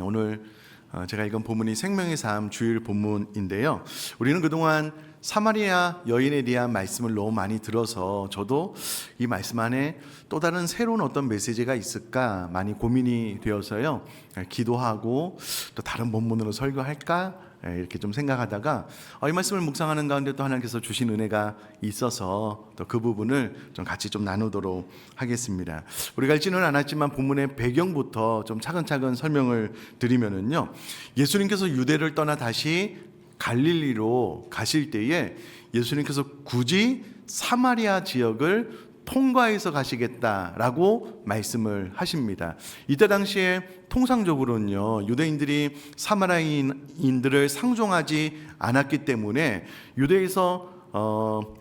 오늘 제가 읽은 본문이 생명의 삶 주일 본문인데요. 우리는 그동안 사마리아 여인에 대한 말씀을 너무 많이 들어서 저도 이 말씀 안에 또 다른 새로운 어떤 메시지가 있을까 많이 고민이 되어서요. 기도하고 또 다른 본문으로 설교할까 이렇게 좀 생각하다가 이 말씀을 묵상하는 가운데 또 하나님께서 주신 은혜가 있어서 또 그 부분을 좀 같이 좀 나누도록 하겠습니다. 우리가 읽지는 않았지만 본문의 배경부터 좀 차근차근 설명을 드리면은요, 예수님께서 유대를 떠나 다시 갈릴리로 가실 때에 예수님께서 굳이 사마리아 지역을 통과해서 가시겠다라고 말씀을 하십니다. 이때 당시에 통상적으로는요, 유대인들이 사마리아인들을 상종하지 않았기 때문에 유대에서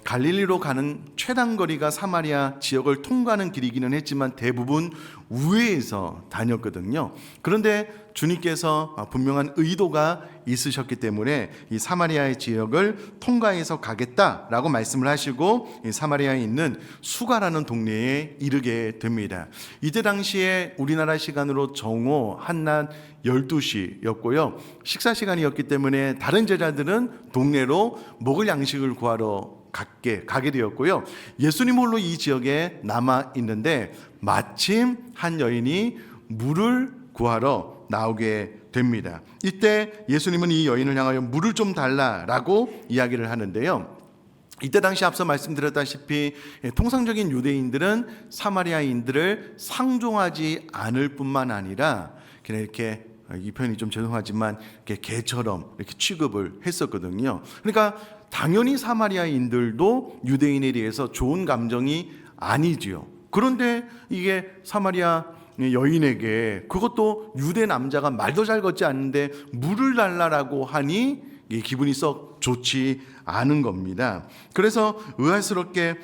갈릴리로 가는 최단거리가 사마리아 지역을 통과하는 길이기는 했지만 대부분 우회해서 다녔거든요. 그런데 주님께서 분명한 의도가 있으셨기 때문에 이 사마리아의 지역을 통과해서 가겠다라고 말씀을 하시고 이 사마리아에 있는 수가라는 동네에 이르게 됩니다. 이때 당시에 우리나라 시간으로 정오 한낮 12시였고요. 식사 시간이었기 때문에 다른 제자들은 동네로 먹을 양식을 구하러 가게 되었고요. 예수님 홀로 이 지역에 남아 있는데 마침 한 여인이 물을 구하러 나오게 됩니다. 이때 예수님은 이 여인을 향하여 물을 좀 달라라고 이야기를 하는데요. 이때 당시 앞서 말씀드렸다시피 통상적인 유대인들은 사마리아인들을 상종하지 않을 뿐만 아니라 그냥 이렇게, 이 표현이 좀 죄송하지만 이렇게 개처럼 이렇게 취급을 했었거든요. 그러니까 당연히 사마리아인들도 유대인에 대해서 좋은 감정이 아니지요. 그런데 이게 사마리아 여인에게, 그것도 유대 남자가 말도 잘 걷지 않는데 물을 달라라고 하니 기분이 썩 좋지 않은 겁니다. 그래서 의아스럽게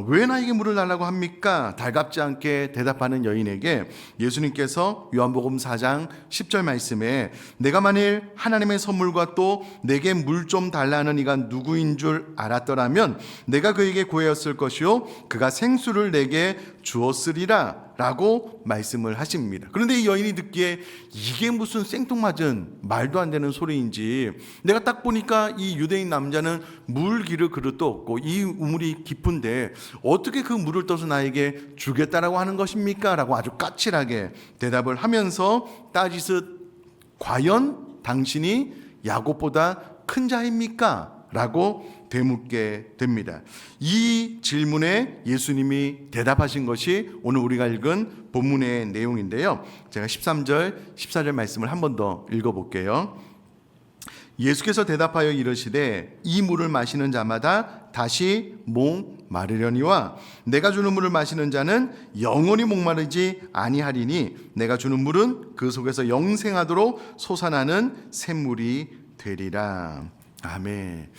왜 나에게 물을 달라고 합니까? 달갑지 않게 대답하는 여인에게 예수님께서 요한복음 4장 10절 말씀에 내가 만일 하나님의 선물과 또 내게 물 좀 달라는 이가 누구인 줄 알았더라면 내가 그에게 구하였을 것이요 그가 생수를 내게 주었으리라 라고 말씀을 하십니다. 그런데 이 여인이 듣기에 이게 무슨 생뚱맞은 말도 안 되는 소리인지, 내가 딱 보니까 이 유대인 남자는 물 기를 그릇도 없고 이 우물이 깊은데 어떻게 그 물을 떠서 나에게 주겠다라고 하는 것입니까? 라고 아주 까칠하게 대답을 하면서 따지듯 과연 당신이 야곱보다 큰 자입니까? 라고 되묻게 됩니다. 이 질문에 예수님이 대답하신 것이 오늘 우리가 읽은 본문의 내용인데요. 제가 13절, 14절 말씀을 한 번 더 읽어볼게요. 예수께서 대답하여 이르시되 이 물을 마시는 자마다 다시 목마르려니와 내가 주는 물을 마시는 자는 영원히 목마르지 아니하리니 내가 주는 물은 그 속에서 영생하도록 솟아나는 샘물이 되리라. 아멘.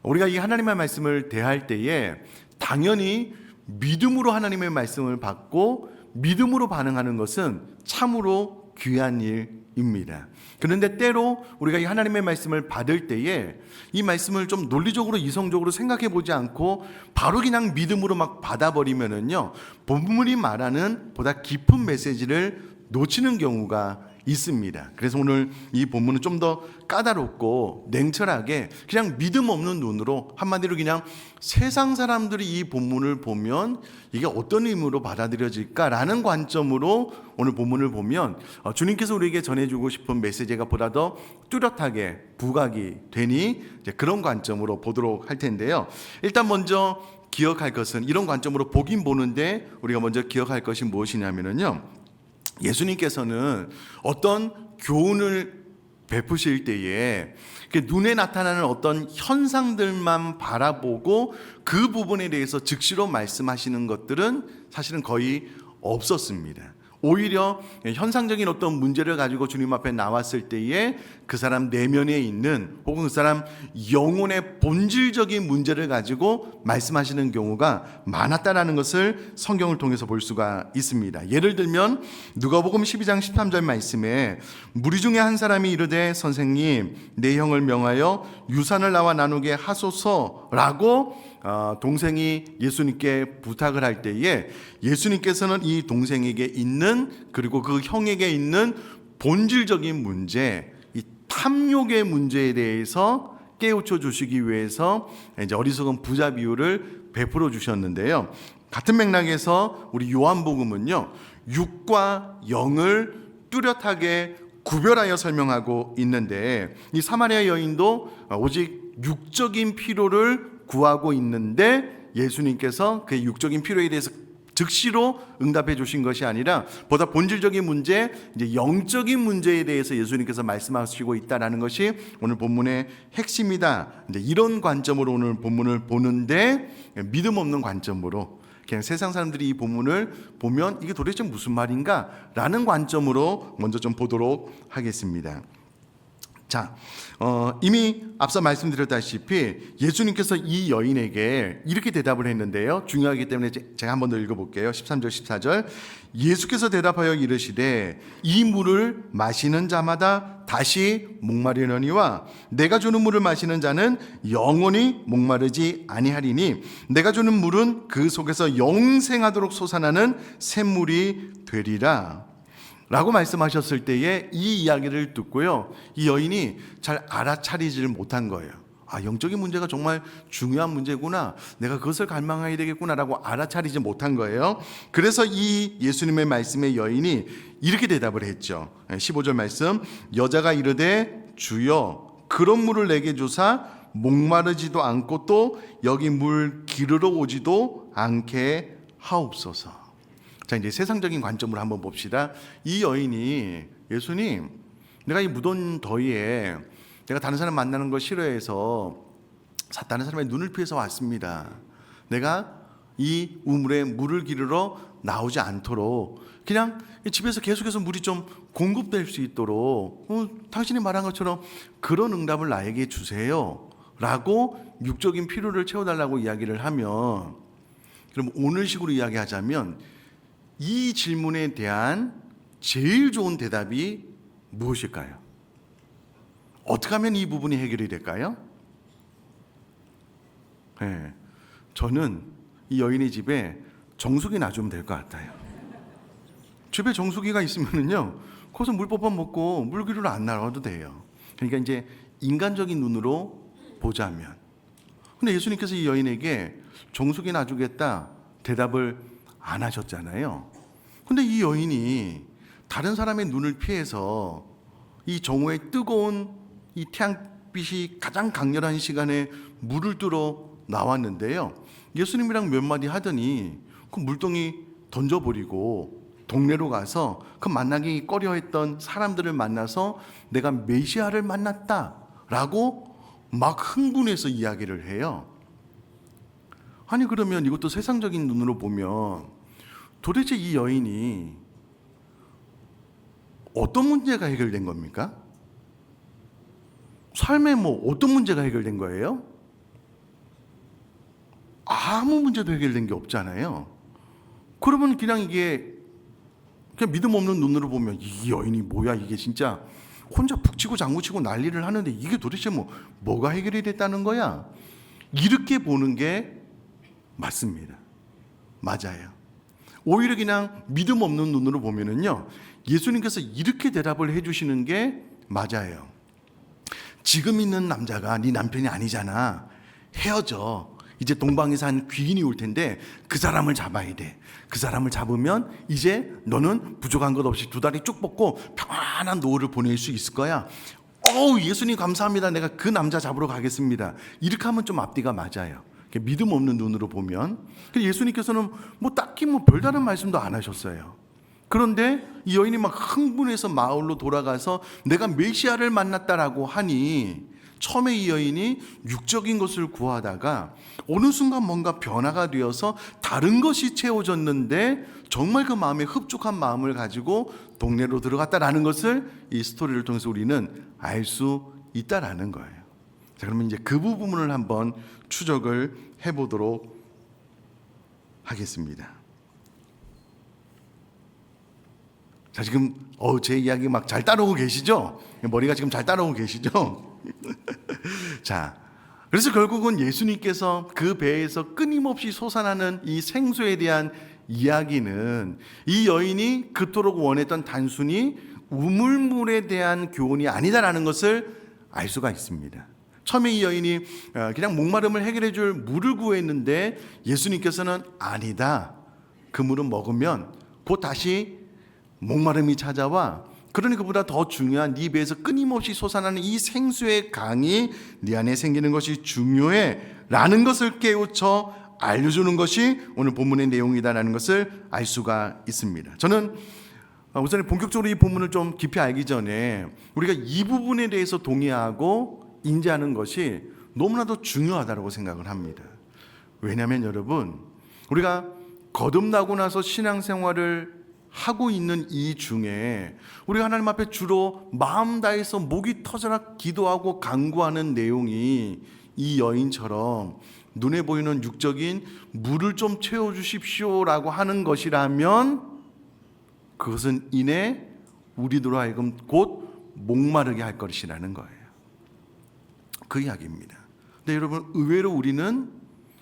우리가 이 하나님의 말씀을 대할 때에 당연히 믿음으로 하나님의 말씀을 받고 믿음으로 반응하는 것은 참으로 귀한 일입니다. 그런데 때로 우리가 이 하나님의 말씀을 받을 때에 이 말씀을 좀 논리적으로 이성적으로 생각해 보지 않고 바로 그냥 믿음으로 막 받아버리면은요, 본문이 말하는 보다 깊은 메시지를 놓치는 경우가 있습니다. 그래서 오늘 이 본문은 좀 더 까다롭고 냉철하게 그냥 믿음 없는 눈으로, 한마디로 그냥 세상 사람들이 이 본문을 보면 이게 어떤 의미로 받아들여질까라는 관점으로 오늘 본문을 보면 주님께서 우리에게 전해주고 싶은 메시지가 보다 더 뚜렷하게 부각이 되니 이제 그런 관점으로 보도록 할 텐데요. 일단 먼저 기억할 것은, 이런 관점으로 보긴 보는데 우리가 먼저 기억할 것이 무엇이냐면요, 예수님께서는 어떤 교훈을 베푸실 때에 눈에 나타나는 어떤 현상들만 바라보고 그 부분에 대해서 즉시로 말씀하시는 것들은 사실은 거의 없었습니다. 오히려 현상적인 어떤 문제를 가지고 주님 앞에 나왔을 때에 그 사람 내면에 있는, 혹은 그 사람 영혼의 본질적인 문제를 가지고 말씀하시는 경우가 많았다는 것을 성경을 통해서 볼 수가 있습니다. 예를 들면 누가복음 12장 13절 말씀에 무리 중에 한 사람이 이르되 선생님 내 형을 명하여 유산을 나와 나누게 하소서라고 동생이 예수님께 부탁을 할 때에 예수님께서는 이 동생에게 있는, 그리고 그 형에게 있는 본질적인 문제, 이 탐욕의 문제에 대해서 깨우쳐 주시기 위해서 이제 어리석은 부자 비유를 베풀어 주셨는데요. 같은 맥락에서 우리 요한복음은요, 육과 영을 뚜렷하게 구별하여 설명하고 있는데, 이 사마리아 여인도 오직 육적인 필요를 구하고 있는데 예수님께서 그 육적인 필요에 대해서 즉시로 응답해 주신 것이 아니라 보다 본질적인 문제, 이제 영적인 문제에 대해서 예수님께서 말씀하시고 있다라는 것이 오늘 본문의 핵심이다. 이제 이런 관점으로 오늘 본문을 보는데, 믿음 없는 관점으로 그냥 세상 사람들이 이 본문을 보면 이게 도대체 무슨 말인가 라는 관점으로 먼저 좀 보도록 하겠습니다. 자, 이미 앞서 말씀드렸다시피 예수님께서 이 여인에게 이렇게 대답을 했는데요. 중요하기 때문에 제가 한 번 더 읽어볼게요. 13절 14절. 예수께서 대답하여 이르시되 이 물을 마시는 자마다 다시 목마르려니와 내가 주는 물을 마시는 자는 영원히 목마르지 아니하리니 내가 주는 물은 그 속에서 영생하도록 솟아나는 샘물이 되리라 라고 말씀하셨을 때에 이 이야기를 듣고요, 이 여인이 잘 알아차리지를 못한 거예요. 아, 영적인 문제가 정말 중요한 문제구나, 내가 그것을 갈망해야 되겠구나 라고 알아차리지 못한 거예요. 그래서 이 예수님의 말씀에 여인이 이렇게 대답을 했죠. 15절 말씀. 여자가 이르되 주여 그런 물을 내게 주사 목마르지도 않고 또 여기 물 기르러 오지도 않게 하옵소서. 자, 이제 세상적인 관점으로 한번 봅시다. 이 여인이 예수님, 내가 이 무더운 더위에 내가 다른 사람 만나는 거 싫어해서 다른 사람의 눈을 피해서 왔습니다. 내가 이 우물에 물을 기르러 나오지 않도록 그냥 집에서 계속해서 물이 좀 공급될 수 있도록 당신이 말한 것처럼 그런 응답을 나에게 주세요 라고 육적인 필요를 채워달라고 이야기를 하면, 그럼 오늘식으로 이야기하자면 이 질문에 대한 제일 좋은 대답이 무엇일까요? 어떻게 하면 이 부분이 해결이 될까요? 네, 저는 이 여인의 집에 정수기 놔주면 될 것 같아요. 집에 정수기가 있으면은요, 거기서 물 뽑아 먹고 물기를 안 나와도 돼요. 그러니까 이제 인간적인 눈으로 보자면. 근데 예수님께서 이 여인에게 정수기 놔주겠다 대답을 안 하셨잖아요. 근데 이 여인이 다른 사람의 눈을 피해서 이 정오의 뜨거운 이 태양빛이 가장 강렬한 시간에 물을 뚫어 나왔는데요, 예수님이랑 몇 마디 하더니 그 물동이 던져버리고 동네로 가서 그 만나기 꺼려했던 사람들을 만나서 내가 메시아를 만났다라고 막 흥분해서 이야기를 해요. 아니, 그러면 이것도 세상적인 눈으로 보면 도대체 이 여인이 어떤 문제가 해결된 겁니까? 삶에 뭐 어떤 문제가 해결된 거예요? 아무 문제도 해결된 게 없잖아요. 그러면 그냥 이게 그냥 믿음 없는 눈으로 보면 이 여인이 뭐야, 이게 진짜 혼자 북치고 장구치고 난리를 하는데 이게 도대체 뭐가 해결이 됐다는 거야? 이렇게 보는 게 맞습니다. 맞아요. 오히려 그냥 믿음 없는 눈으로 보면은요, 예수님께서 이렇게 대답을 해주시는 게 맞아요. 지금 있는 남자가 네 남편이 아니잖아. 헤어져. 이제 동방에서 한 귀인이 올 텐데 그 사람을 잡아야 돼. 그 사람을 잡으면 이제 너는 부족한 것 없이 두 다리 쭉 뻗고 평안한 노후를 보낼 수 있을 거야. 예수님 감사합니다. 내가 그 남자 잡으러 가겠습니다. 이렇게 하면 좀 앞뒤가 맞아요. 믿음 없는 눈으로 보면. 예수님께서는 딱히 별다른 말씀도 안 하셨어요. 그런데 이 여인이 막 흥분해서 마을로 돌아가서 내가 메시아를 만났다라고 하니, 처음에 이 여인이 육적인 것을 구하다가 어느 순간 뭔가 변화가 되어서 다른 것이 채워졌는데 정말 그 마음에 흡족한 마음을 가지고 동네로 들어갔다라는 것을 이 스토리를 통해서 우리는 알 수 있다라는 거예요. 자, 그러면 이제 그 부분을 한번 추적을 해보도록 하겠습니다. 자, 지금 제 이야기 막 잘 따라오고 계시죠? 머리가 지금 잘 따라오고 계시죠? 자, 그래서 결국은 예수님께서 그 배에서 끊임없이 솟아나는 이 생수에 대한 이야기는 이 여인이 그토록 원했던 단순히 우물물에 대한 교훈이 아니다라는 것을 알 수가 있습니다. 처음에 이 여인이 그냥 목마름을 해결해 줄 물을 구했는데 예수님께서는 아니다. 그 물은 먹으면 곧 다시 목마름이 찾아와. 그러니 그보다 더 중요한 네 배에서 끊임없이 솟아나는 이 생수의 강이 네 안에 생기는 것이 중요해 라는 것을 깨우쳐 알려주는 것이 오늘 본문의 내용이다라는 것을 알 수가 있습니다. 저는 우선 본격적으로 이 본문을 좀 깊이 알기 전에 우리가 이 부분에 대해서 동의하고 인지하는 것이 너무나도 중요하다고 생각을 합니다. 왜냐하면 여러분, 우리가 거듭나고 나서 신앙생활을 하고 있는 이 중에 우리가 하나님 앞에 주로 마음 다해서 목이 터져라 기도하고 간구하는 내용이 이 여인처럼 눈에 보이는 육적인 물을 좀 채워주십시오라고 하는 것이라면 그것은 이내 우리들로 하여금 곧 목마르게 할 것이라는 거예요. 그 이야기입니다. 근데 여러분, 의외로 우리는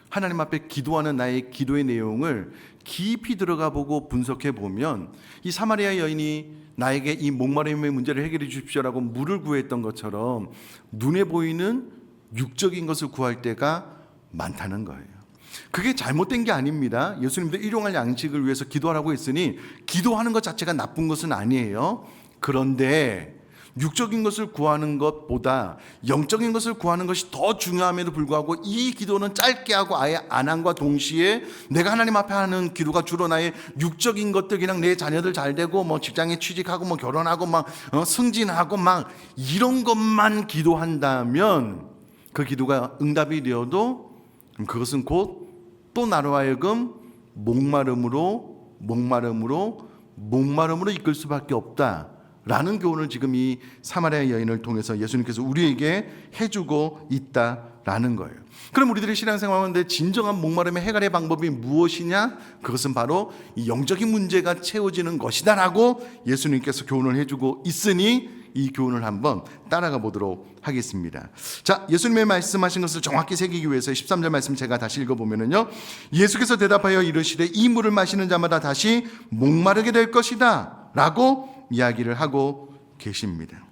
하나님 앞에 기도하는 나의 기도의 내용을 깊이 들어가 보고 분석해 보면 이 사마리아 여인이 나에게 이 목마름의 문제를 해결해 주십시오라고 물을 구했던 것처럼 눈에 보이는 육적인 것을 구할 때가 많다는 거예요. 그게 잘못된 게 아닙니다. 예수님도 일용할 양식을 위해서 기도하라고 했으니 기도하는 것 자체가 나쁜 것은 아니에요. 그런데 육적인 것을 구하는 것보다 영적인 것을 구하는 것이 더 중요함에도 불구하고 이 기도는 짧게 하고 아예 안 함과 동시에 내가 하나님 앞에 하는 기도가 주로 나의 육적인 것들, 그냥 내 자녀들 잘 되고 뭐 직장에 취직하고 뭐 결혼하고 막 승진하고 막 이런 것만 기도한다면 그 기도가 응답이 되어도 그것은 곧 또 나로 하여금 목마름으로 이끌 수밖에 없다라는 교훈을 지금 이 사마리아 여인을 통해서 예수님께서 우리에게 해주고 있다라는 거예요. 그럼 우리들의 신앙생활하는데 진정한 목마름의 해결의 방법이 무엇이냐? 그것은 바로 이 영적인 문제가 채워지는 것이다라고 예수님께서 교훈을 해주고 있으니 이 교훈을 한번 따라가 보도록 하겠습니다. 자, 예수님의 말씀하신 것을 정확히 새기기 위해서 13절 말씀 제가 다시 읽어보면요, 예수께서 대답하여 이르시되 이 물을 마시는 자마다 다시 목마르게 될 것이다 라고 이야기를 하고 계십니다.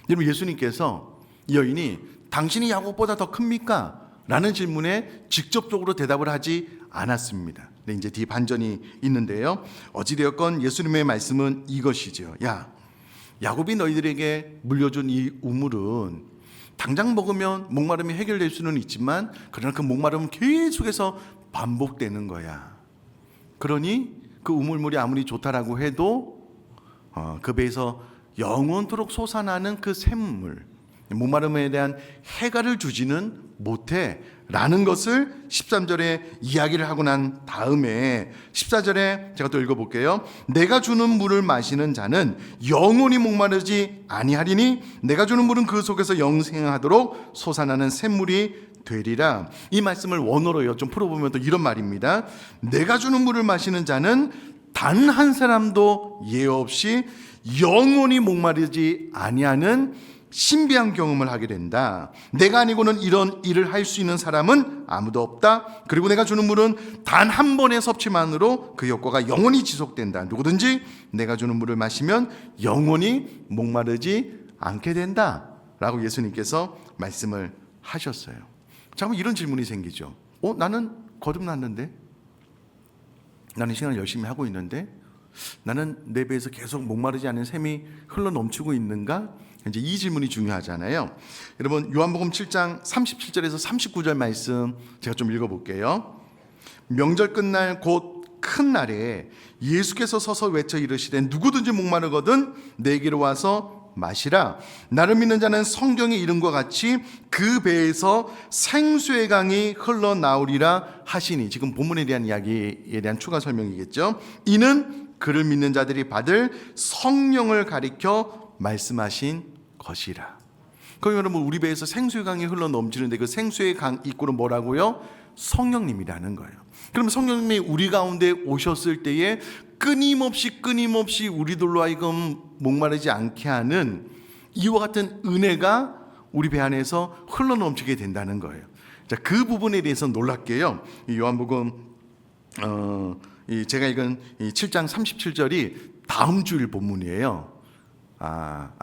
여러분, 예수님께서 이 여인이 당신이 야곱보다 더 큽니까? 라는 질문에 직접적으로 대답을 하지 않았습니다. 근데 이제 뒤 반전이 있는데요, 어찌되었건 예수님의 말씀은 이것이죠. 야곱이 너희들에게 물려준 이 우물은 당장 먹으면 목마름이 해결될 수는 있지만 그러나 그 목마름은 계속해서 반복되는 거야. 그러니 그 우물물이 아무리 좋다라고 해도 그 배에서 영원토록 솟아나는 그 샘물, 목마름에 대한 해결을 주지는 못해 라는 것을 13절에 이야기를 하고 난 다음에 14절에 제가 또 읽어볼게요. 내가 주는 물을 마시는 자는 영원히 목마르지 아니하리니 내가 주는 물은 그 속에서 영생하도록 솟아나는 샘물이 되리라. 이 말씀을 원어로요 좀 풀어보면 또 이런 말입니다. 내가 주는 물을 마시는 자는 단 한 사람도 예 없이 영원히 목마르지 아니하는 신비한 경험을 하게 된다. 내가 아니고는 이런 일을 할 수 있는 사람은 아무도 없다. 그리고 내가 주는 물은 단 한 번의 섭취만으로 그 효과가 영원히 지속된다. 누구든지 내가 주는 물을 마시면 영원히 목마르지 않게 된다 라고 예수님께서 말씀을 하셨어요. 잠깐 이런 질문이 생기죠. 나는 거듭났는데, 나는 신앙을 열심히 하고 있는데, 나는 내 배에서 계속 목마르지 않은 샘이 흘러 넘치고 있는가? 이제 이 질문이 중요하잖아요. 여러분, 요한복음 7장 37절에서 39절 말씀 제가 좀 읽어볼게요. 명절 끝날 곧 큰 날에 예수께서 서서 외쳐 이르시되 누구든지 목마르거든 내게로 와서 마시라. 나를 믿는 자는 성경에 이른 것 같이 그 배에서 생수의 강이 흘러나오리라 하시니, 지금 본문에 대한 이야기에 대한 추가 설명이겠죠. 이는 그를 믿는 자들이 받을 성령을 가리켜 말씀하신 것이라. 그럼 여러분, 우리 배에서 생수의 강이 흘러 넘치는데 그 생수의 강 입구는 뭐라고요? 성령님이라는 거예요. 그럼 성령님이 우리 가운데 오셨을 때에 끊임없이 우리들로 하여금 목마르지 않게 하는 이와 같은 은혜가 우리 배 안에서 흘러 넘치게 된다는 거예요. 자, 그 부분에 대해서 놀랍게요, 이 요한복음 제가 읽은 이 7장 37절이 다음 주일 본문이에요.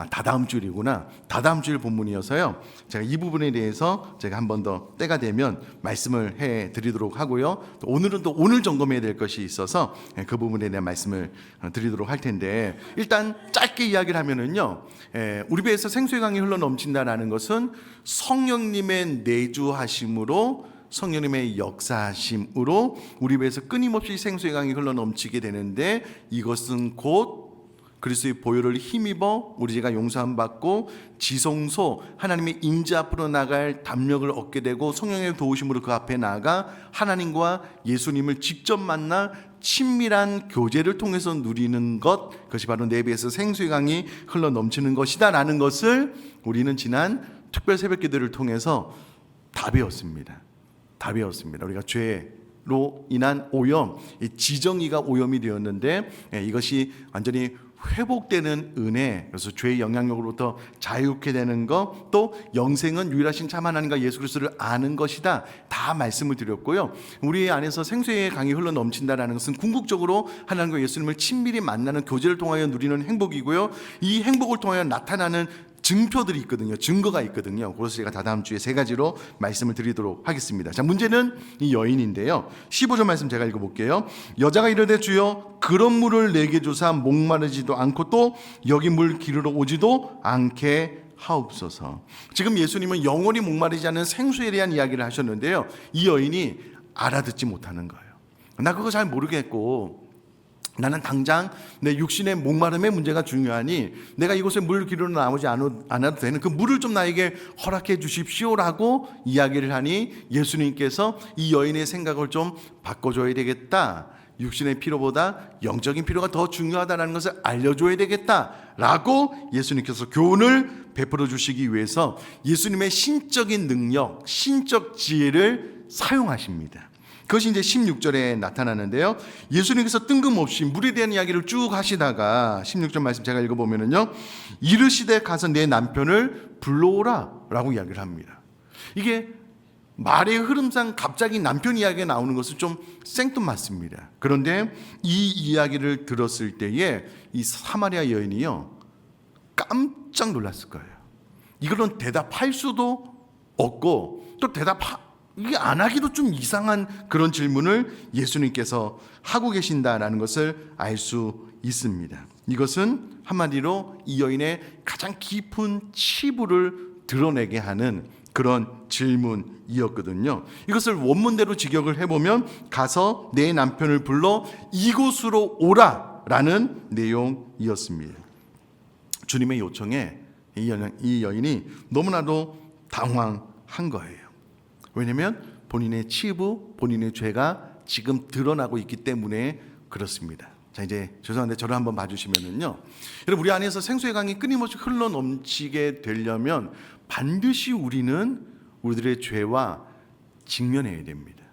다다음 주일이구나. 다다음 주일 본문이어서요. 제가 이 부분에 대해서 제가 한 번 더 때가 되면 말씀을 해 드리도록 하고요. 또 오늘은 또 오늘 점검해야 될 것이 있어서 그 부분에 대한 말씀을 드리도록 할 텐데, 일단 짧게 이야기를 하면은요, 우리 배에서 생수의 강이 흘러 넘친다라는 것은 성령님의 내주하심으로, 성령님의 역사하심으로 우리 배에서 끊임없이 생수의 강이 흘러 넘치게 되는데, 이것은 곧 그리스도의 보혈을 힘입어 우리 죄가 용서함 받고 지성소 하나님의 임재 앞으로 나갈 담력을 얻게 되고, 성령의 도우심으로 그 앞에 나아가 하나님과 예수님을 직접 만나 친밀한 교제를 통해서 누리는 것, 그것이 바로 내 배에서 생수의 강이 흘러 넘치는 것이다 라는 것을 우리는 지난 특별 새벽 기도를 통해서 다 배웠습니다. 우리가 죄로 인한 오염, 지정의가 오염이 되었는데, 이것이 완전히 회복되는 은혜, 그래서 죄의 영향력으로부터 자유케 되는 것, 또 영생은 유일하신 참 하나님과 예수 그리스도를 아는 것이다, 다 말씀을 드렸고요. 우리 안에서 생수의 강이 흘러 넘친다라는 것은 궁극적으로 하나님과 예수님을 친밀히 만나는 교제를 통하여 누리는 행복이고요. 이 행복을 통하여 나타나는 증표들이 있거든요. 증거가 있거든요. 그래서 제가 다다음 주에 세 가지로 말씀을 드리도록 하겠습니다. 자, 문제는 이 여인인데요. 15절 말씀 제가 읽어볼게요. 여자가 이르되 주여 그런 물을 내게 주사 목마르지도 않고 또 여기 물 기르러 오지도 않게 하옵소서. 지금 예수님은 영원히 목마르지 않은 생수에 대한 이야기를 하셨는데요. 이 여인이 알아듣지 못하는 거예요. 나 그거 잘 모르겠고, 나는 당장 내 육신의 목마름의 문제가 중요하니 내가 이곳에 물 기르러 나오지 않아도 되는 그 물을 좀 나에게 허락해 주십시오라고 이야기를 하니, 예수님께서 이 여인의 생각을 좀 바꿔줘야 되겠다, 육신의 필요보다 영적인 필요가 더 중요하다는 것을 알려줘야 되겠다라고 예수님께서 교훈을 베풀어 주시기 위해서 예수님의 신적인 능력, 신적 지혜를 사용하십니다. 그것이 이제 16절에 나타나는데요. 예수님께서 뜬금없이 물에 대한 이야기를 쭉 하시다가 16절 말씀 제가 읽어보면요, 이르시되 가서 내 남편을 불러오라 라고 이야기를 합니다. 이게 말의 흐름상 갑자기 남편 이야기가 나오는 것은 좀 생뚱맞습니다. 그런데 이 이야기를 들었을 때에 이 사마리아 여인이요, 깜짝 놀랐을 거예요. 이거는 대답할 수도 없고, 또 이게 안 하기도 좀 이상한 그런 질문을 예수님께서 하고 계신다라는 것을 알 수 있습니다. 이것은 한마디로 이 여인의 가장 깊은 치부를 드러내게 하는 그런 질문이었거든요. 이것을 원문대로 직역을 해보면 가서 내 남편을 불러 이곳으로 오라 라는 내용이었습니다. 주님의 요청에 이 여인이 너무나도 당황한 거예요. 왜냐하면 본인의 치부, 본인의 죄가 지금 드러나고 있기 때문에 그렇습니다. 자, 이제 죄송한데 저를 한번 봐주시면은요, 여러분, 우리 안에서 생수의 강이 끊임없이 흘러 넘치게 되려면 반드시 우리는 우리들의 죄와 직면해야 됩니다.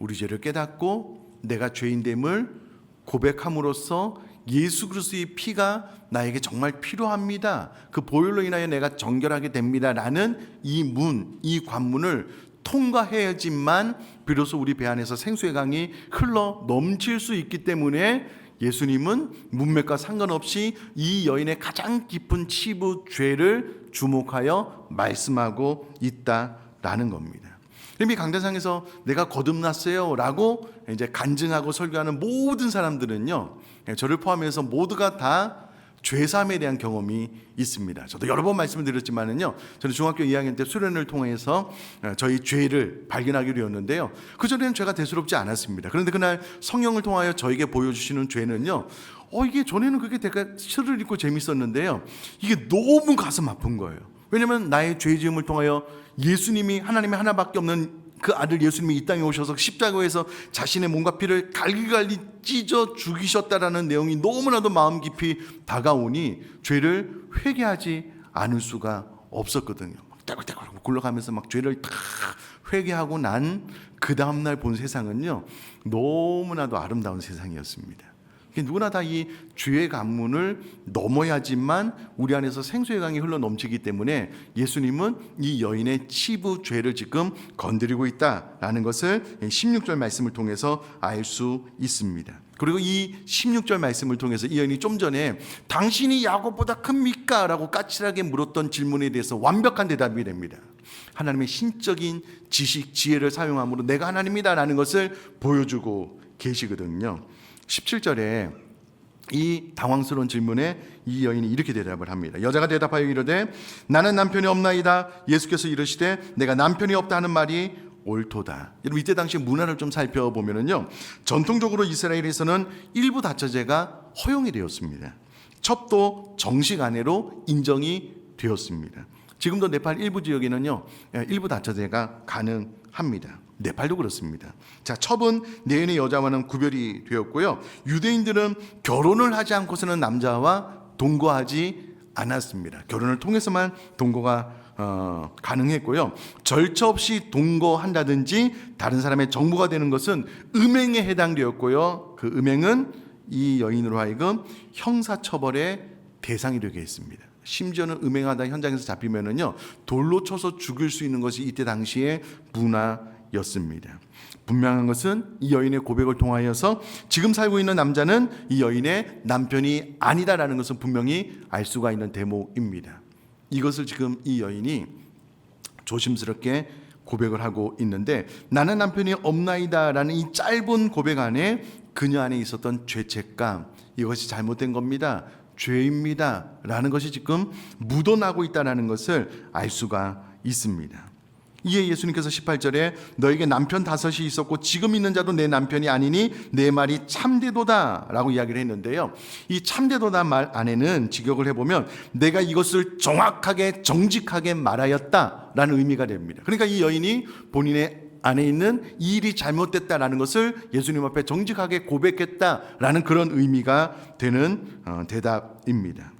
우리 죄를 깨닫고 내가 죄인됨을 고백함으로써 예수 그리스도의 피가 나에게 정말 필요합니다, 그 보혈로 인하여 내가 정결하게 됩니다 라는 이 관문을 통과해야지만 비로소 우리 배 안에서 생수의 강이 흘러 넘칠 수 있기 때문에 예수님은 문맥과 상관없이 이 여인의 가장 깊은 치부 죄를 주목하여 말씀하고 있다라는 겁니다. 이미 강대상에서 내가 거듭났어요 라고 이제 간증하고 설교하는 모든 사람들은요, 저를 포함해서 모두가 다 죄사함에 대한 경험이 있습니다. 저도 여러 번 말씀을 드렸지만은요, 저는 중학교 2학년 때 수련을 통해서 저희 죄를 발견하기로 했는데요, 그전에는 죄가 대수롭지 않았습니다. 그런데 그날 성령을 통하여 저에게 보여주시는 죄는요, 이게 전에는 그게 되게 스릴 있고 재밌었는데요, 이게 너무 가슴 아픈 거예요. 왜냐하면 나의 죄 지음을 통하여 예수님이, 하나님의 하나밖에 없는 그 아들 예수님이 이 땅에 오셔서 십자가에서 자신의 몸과 피를 갈기갈기 찢어 죽이셨다라는 내용이 너무나도 마음 깊이 다가오니 죄를 회개하지 않을 수가 없었거든요. 떼굴떼굴 굴러가면서 막 죄를 다 회개하고 난 그 다음날 본 세상은요, 너무나도 아름다운 세상이었습니다. 누구나 다 이 죄의 관문을 넘어야지만 우리 안에서 생수의 강이 흘러 넘치기 때문에 예수님은 이 여인의 치부 죄를 지금 건드리고 있다라는 것을 16절 말씀을 통해서 알 수 있습니다. 그리고 이 16절 말씀을 통해서 이 여인이 좀 전에 당신이 야곱보다 큽니까? 라고 까칠하게 물었던 질문에 대해서 완벽한 대답이 됩니다. 하나님의 신적인 지식, 지혜를 사용함으로 내가 하나님이다 라는 것을 보여주고 계시거든요. 17절에 이 당황스러운 질문에 이 여인이 이렇게 대답을 합니다. 여자가 대답하여 이르되 나는 남편이 없나이다. 예수께서 이르시되 내가 남편이 없다 하는 말이 옳도다. 여러분 이때 당시 문화를 좀 살펴보면요, 전통적으로 이스라엘에서는 일부 다처제가 허용이 되었습니다. 첩도 정식 아내로 인정이 되었습니다. 지금도 네팔 일부 지역에는요, 일부 다처제가 가능합니다. 네팔도 그렇습니다. 자, 첩은 내연의 여자와는 구별이 되었고요, 유대인들은 결혼을 하지 않고서는 남자와 동거하지 않았습니다. 결혼을 통해서만 동거가 가능했고요, 절차 없이 동거한다든지 다른 사람의 정보가 되는 것은 음행에 해당되었고요, 그 음행은 이 여인으로 하여금 형사처벌의 대상이 되게 했습니다. 심지어는 음행하다 현장에서 잡히면은요, 돌로 쳐서 죽일 수 있는 것이 이때 당시의 문화였습니다. 분명한 것은 이 여인의 고백을 통하여서 지금 살고 있는 남자는 이 여인의 남편이 아니다라는 것은 분명히 알 수가 있는 대목입니다. 이것을 지금 이 여인이 조심스럽게 고백을 하고 있는데, 나는 남편이 없나이다 라는 이 짧은 고백 안에 그녀 안에 있었던 죄책감, 이것이 잘못된 겁니다, 죄입니다 라는 것이 지금 묻어나고 있다는 것을 알 수가 있습니다. 이에 예수님께서 18절에 너에게 남편 5이 있었고 지금 있는 자도 내 남편이 아니니 내 말이 참되도다 라고 이야기를 했는데요, 이 참되도다 말 안에는 직역을 해보면 내가 이것을 정확하게 정직하게 말하였다 라는 의미가 됩니다. 그러니까 이 여인이 본인의 안에 있는 이 일이 잘못됐다라는 것을 예수님 앞에 정직하게 고백했다라는 그런 의미가 되는 대답입니다.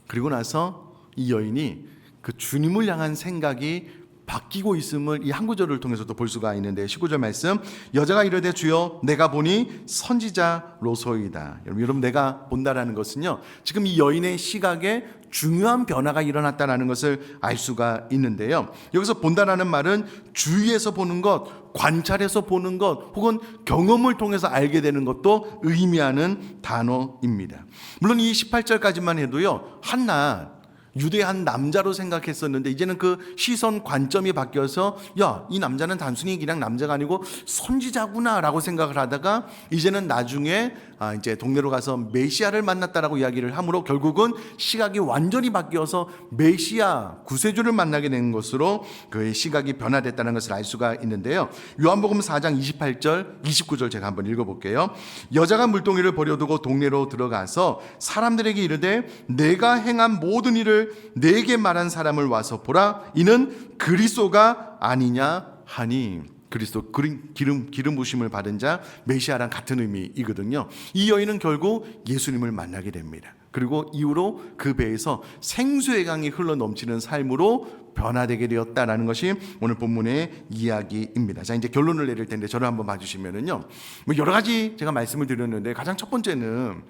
그리고 나서 이 여인이 그 주님을 향한 생각이 바뀌고 있음을 이 한 구절을 통해서도 볼 수가 있는데, 19절 말씀, 여자가 이르되 주여 내가 보니 선지자로소이다. 여러분 내가 본다라는 것은요, 지금 이 여인의 시각에 중요한 변화가 일어났다는 것을 알 수가 있는데요, 여기서 본다라는 말은 주위에서 보는 것, 관찰해서 보는 것, 혹은 경험을 통해서 알게 되는 것도 의미하는 단어입니다. 물론 이 18절까지만 해도요, 한낱 유대한 남자로 생각했었는데 이제는 그 시선 관점이 바뀌어서 야, 이 남자는 단순히 그냥 남자가 아니고 선지자구나 라고 생각을 하다가 이제는 나중에 이제 동네로 가서 메시아를 만났다라고 이야기를 함으로 결국은 시각이 완전히 바뀌어서 메시아 구세주를 만나게 된 것으로 그의 시각이 변화됐다는 것을 알 수가 있는데요, 요한복음 4장 28절 29절 제가 한번 읽어볼게요. 여자가 물동이를 버려두고 동네로 들어가서 사람들에게 이르되 내가 행한 모든 일을 내게 말한 사람을 와서 보라, 이는 그리스도가 아니냐 하니. 그리스도 기름 부심을 받은 자, 메시아랑 같은 의미이거든요. 이 여인은 결국 예수님을 만나게 됩니다. 그리고 이후로 그 배에서 생수의 강이 흘러 넘치는 삶으로 변화되게 되었다라는 것이 오늘 본문의 이야기입니다. 자, 이제 결론을 내릴 텐데 저를 한번 봐주시면은요, 뭐 여러 가지 제가 말씀을 드렸는데 가장 첫 번째는,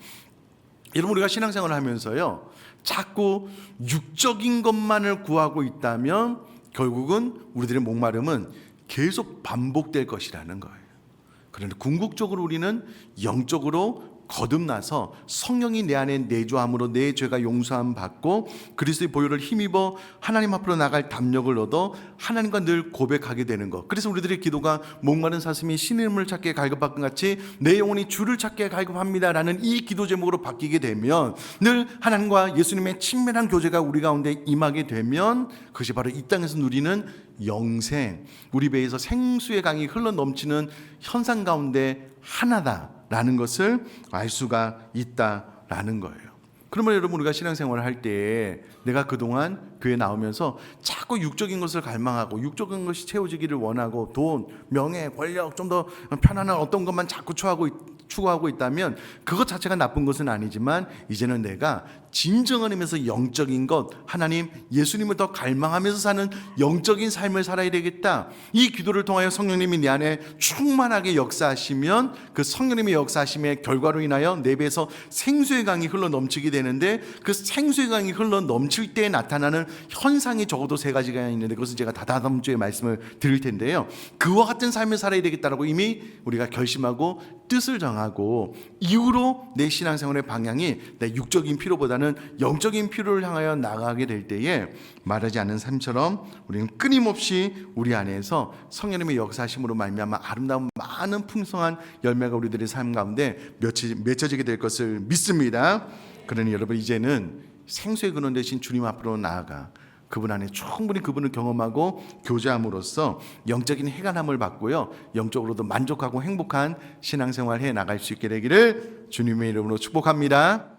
여러분 우리가 신앙생활을 하면서요, 자꾸 육적인 것만을 구하고 있다면 결국은 우리들의 목마름은 계속 반복될 것이라는 거예요. 그런데 궁극적으로 우리는 영적으로 거듭나서 성령이 내 안에 내주함으로 내 죄가 용서함 받고 그리스도의 보혈을 힘입어 하나님 앞으로 나갈 담력을 얻어 하나님과 늘 고백하게 되는 것. 그래서 우리들의 기도가 목마른 사슴이 신음을 찾기에 갈급한 같이 내 영혼이 주를 찾기에 갈급합니다 라는 이 기도 제목으로 바뀌게 되면, 늘 하나님과 예수님의 친밀한 교제가 우리 가운데 임하게 되면 그것이 바로 이 땅에서 누리는 영생, 우리 배에서 생수의 강이 흘러 넘치는 현상 가운데 하나다 라는 것을 알 수가 있다라는 거예요. 그러면 여러분 우리가 신앙생활을 할 때 내가 그동안 교회 나오면서 자꾸 육적인 것을 갈망하고 육적인 것이 채워지기를 원하고 돈, 명예, 권력, 좀 더 편안한 어떤 것만 자꾸 추구하고 있다면 그것 자체가 나쁜 것은 아니지만 이제는 내가 진정한 의미에서 영적인 것, 하나님 예수님을 더 갈망하면서 사는 영적인 삶을 살아야 되겠다. 이 기도를 통하여 성령님이 내 안에 충만하게 역사하시면 그 성령님의 역사하심의 결과로 인하여 내 배에서 생수의 강이 흘러 넘치게 되는데, 그 생수의 강이 흘러 넘칠 때 나타나는 현상이 적어도 세 가지가 있는데, 그것은 제가 다다음 주에 말씀을 드릴 텐데요. 그와 같은 삶을 살아야 되겠다라고 이미 우리가 결심하고 뜻을 정하고 이후로 내 신앙생활의 방향이 내 육적인 필요보다는 영적인 필요를 향하여 나가게 될 때에 말하지 않는 삶처럼 우리는 끊임없이 우리 안에서 성령님의 역사하심으로 말미암아 아름다운 많은 풍성한 열매가 우리들의 삶 가운데 맺혀지게 될 것을 믿습니다. 그러니 여러분, 이제는 생수의 근원 되신 주님 앞으로 나아가 그분 안에 충분히 그분을 경험하고 교제함으로써 영적인 해관함을 받고요, 영적으로도 만족하고 행복한 신앙생활 해 나갈 수 있게 되기를 주님의 이름으로 축복합니다.